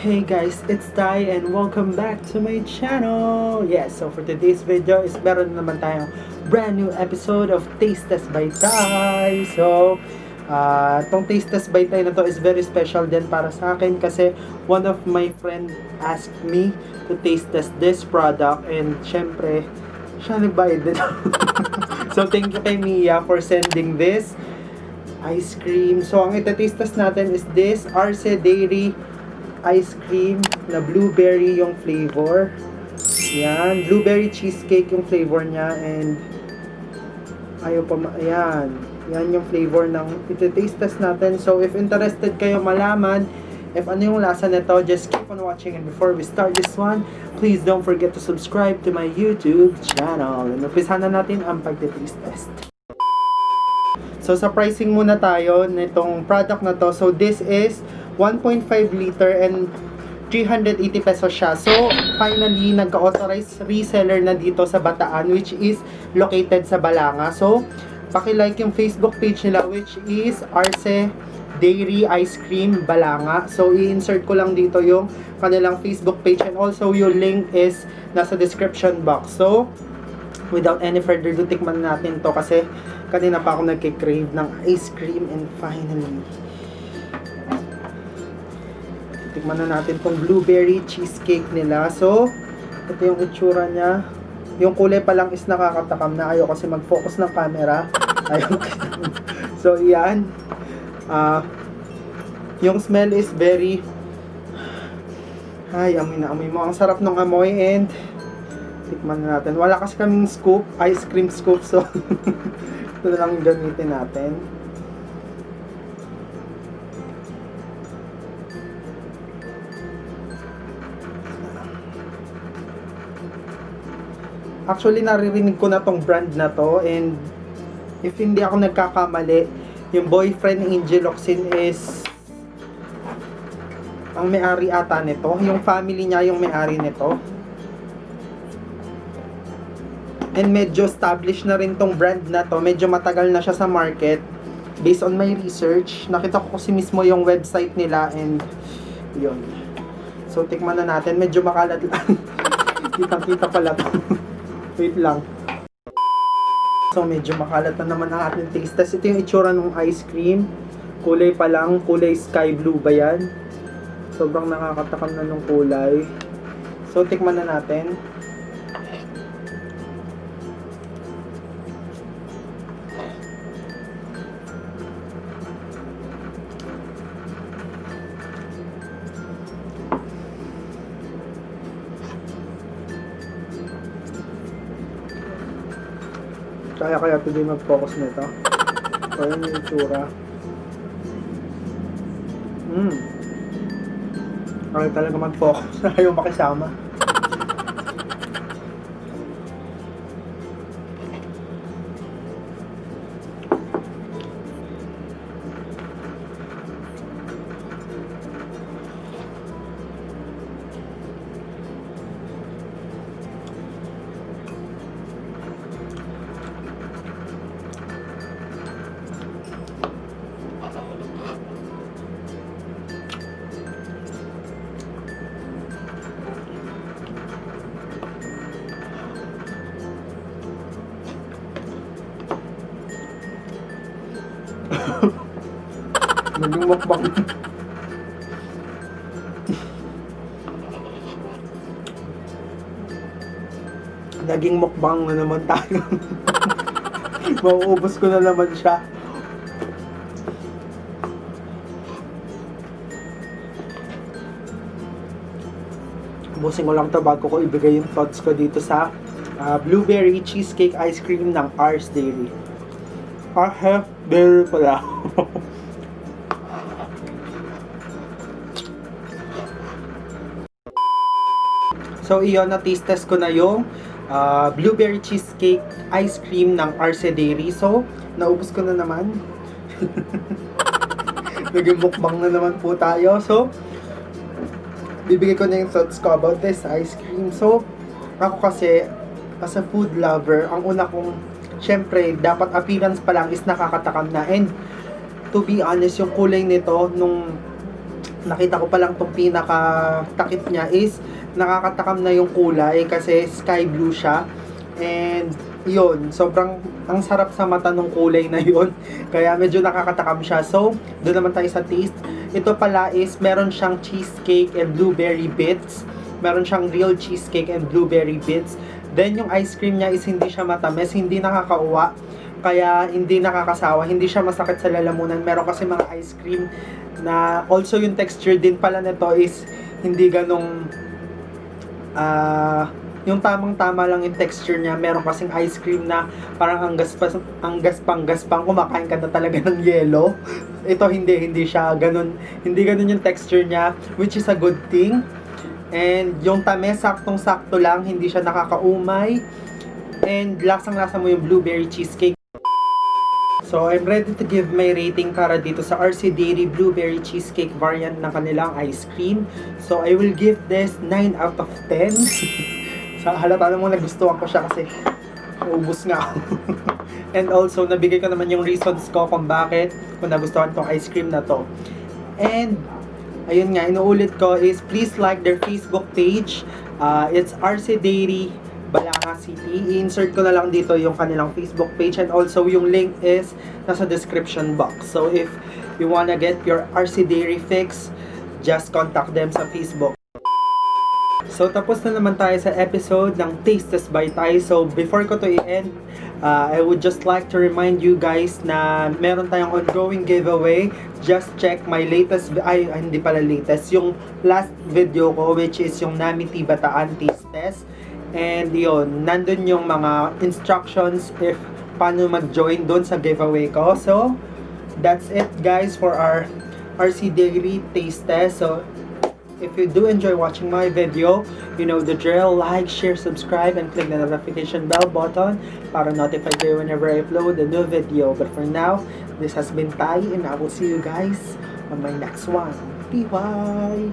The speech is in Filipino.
Hey guys, it's Ty and welcome back to my channel! Yes, so for today's video is meron naman tayong brand new episode of Taste Test by Ty. So, tong Taste Test by Ty na to is very special din para sa akin kasi one of my friend asked me to taste test this product and syempre, siya nagbayad din. So, thank you kay Mia for sending this ice cream. So, ang ita-taste test natin is this Arce Dairy ice cream na blueberry yung flavor. Yan, blueberry cheesecake yung flavor niya and ayan. Yan yung flavor ng iti-taste test natin. So if interested kayo malaman if ano yung lasa nito, just keep on watching, and before we start this one, please don't forget to subscribe to my YouTube channel. And umpisahan na natin ang pagti-taste test. So sa pricing muna tayo nitong product na to. So this is 1.5 liter and 380 pesos siya. So, finally, nagka-authorized reseller na dito sa Bataan, which is located sa Balanga. So, paki-like yung Facebook page nila, which is Arce Dairy Ice Cream Balanga. So, i-insert ko lang dito yung kanilang Facebook page, and also yung link is nasa description box. So, without any further ado, tikman natin to kasi kanina pa ako nagki-crave ng ice cream, and finally, tikman na natin tong blueberry cheesecake nila. So, ito yung itsura niya. Yung kulay pa lang is nakakatakam na. Ayaw kasi mag-focus ng camera. Ayaw. So, yan. Yung smell is very... Ay, amoy na amoy mo. Ang sarap ng amoy, and tikman na natin. Wala kasi kaming scoop, ice cream scoop. So, ito na lang yung gamitin natin. Actually, naririnig ko na tong brand na to, and if hindi ako nagkakamali, yung boyfriend ni Angel Locsin is ang may-ari ata nito. Yung family niya yung may-ari nito. And medyo established na rin tong brand na to. Medyo matagal na siya sa market. Based on my research, nakita ko kasi mismo yung website nila, and yun. So, tikman na natin. Medyo makalat lang. Kitang-kita pala to. Wait lang. So, medyo makalat na naman ang ating taste test. Ito yung itsura ng ice cream. Kulay pa lang. Kulay sky blue ba yan? Sobrang nakakatakam na ng kulay. So, tikman na natin. Kaya ito din mag-focus nito. So, yun yung itsura. Kaya talaga mag-focus. Ayaw makisama. Naging mukbang. Naging mukbang na naman tayo. Mauubos ko na naman siya. Ubusin ko lang ito bago ko ibigay yung thoughts ko dito sa blueberry cheesecake ice cream ng Arce Dairy. Arce Dairy pala. So, iyon, na-taste test ko na yung blueberry cheesecake ice cream ng Arce Dairy. So, naubos ko na naman. Naging mukbang na naman po tayo. So, bibigay ko na yung thoughts ko about this ice cream. So, ako kasi, as a food lover, ang una kong, syempre, dapat appearance pa lang is nakakatakam na. And, to be honest, yung kulay nito, nung nakita ko pa lang itong pinaka-takip niya is nakakatakam na yung kulay kasi sky blue siya. And yun, sobrang ang sarap sa mata ng kulay na yun. Kaya medyo nakakatakam siya. So, doon naman tayo sa taste. Ito pala is meron siyang cheesecake and blueberry bits. Meron siyang real cheesecake and blueberry bits. Then yung ice cream niya is hindi siya matamis, hindi nakakauwa. Kaya hindi nakakasawa, hindi siya masakit sa lalamunan. Meron kasi mga ice cream na also yung texture din pala nito is hindi ganong yung tamang-tama lang yung texture niya. Meron kasing ice cream na parang ang gaspang kumakain ka na talaga ng yelo. Ito hindi siya ganun, hindi ganun yung texture niya, which is a good thing. And yung tamis, saktong-sakto lang, hindi siya nakakaumay. And lasang-lasa mo yung blueberry cheesecake. So, I'm ready to give my rating para dito sa Arce Dairy Blueberry Cheesecake variant ng kanilang ice cream. So, I will give this 9 out of 10. Sa halata namang nagustuhan ko siya kasi ubus nga ako. And also, nabigay ko naman yung reasons ko kung bakit ko nagustuhan tong ice cream na to. And, ayun nga, inuulit ko is please like their Facebook page. It's Arce Dairy Balanga City. I-insert ko na lang dito yung kanilang Facebook page, and also yung link is nasa description box. So if you wanna get your Arce Dairy fix, just contact them sa Facebook. So tapos na naman tayo sa episode ng Taste Test by Tay. So before ko to i-end, I would just like to remind you guys na meron tayong ongoing giveaway. Just check my latest, hindi pala latest, yung last video ko, which is yung Namiti Bataan Taste Test. And yun, nandun yung mga instructions if paano mag-join doon sa giveaway ko. So, that's it guys for our Arce Dairy Taste Test. So, if you do enjoy watching my video, you know the drill, like, share, subscribe, and click the notification bell button para notify you whenever I upload a new video. But for now, this has been Tay, and I will see you guys on my next one. Bye!